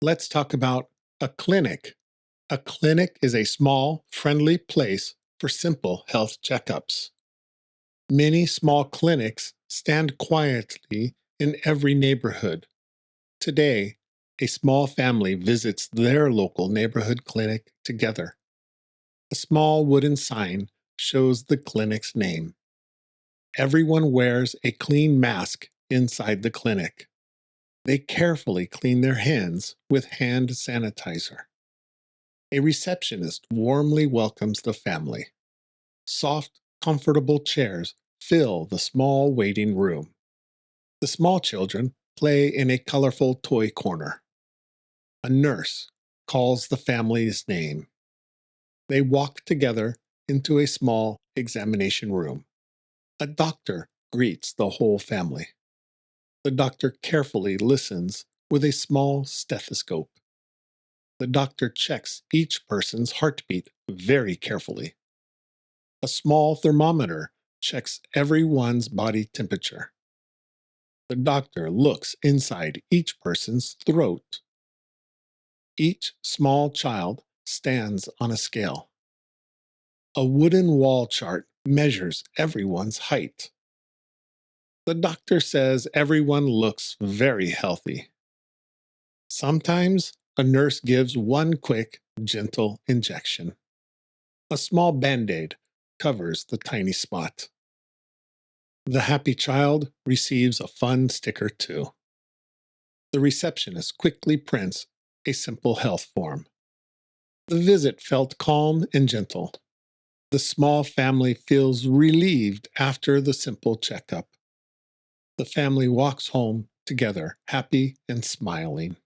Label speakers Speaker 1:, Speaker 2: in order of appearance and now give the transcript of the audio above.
Speaker 1: Let's talk about a clinic. A clinic is a small, friendly place for simple health checkups. Many small clinics stand quietly in every neighborhood. Today, a small family visits their local neighborhood clinic together. A small wooden sign shows the clinic's name. Everyone wears a clean mask inside the clinic. They carefully clean their hands with hand sanitizer. A receptionist warmly welcomes the family. Soft, comfortable chairs fill the small waiting room. The small children play in a colorful toy corner. A nurse calls the family's name. They walk together into a small examination room. A doctor greets the whole family. The doctor carefully listens with a small stethoscope. The doctor checks each person's heartbeat very carefully. A small thermometer checks everyone's body temperature. The doctor looks inside each person's throat. Each small child stands on a scale. A wooden wall chart measures everyone's height. The doctor says everyone looks very healthy. Sometimes a nurse gives one quick, gentle injection. A small band-aid covers the tiny spot. The happy child receives a fun sticker too. The receptionist quickly prints a simple health form. The visit felt calm and gentle. The small family feels relieved after the simple checkup. The family walks home together, happy and smiling.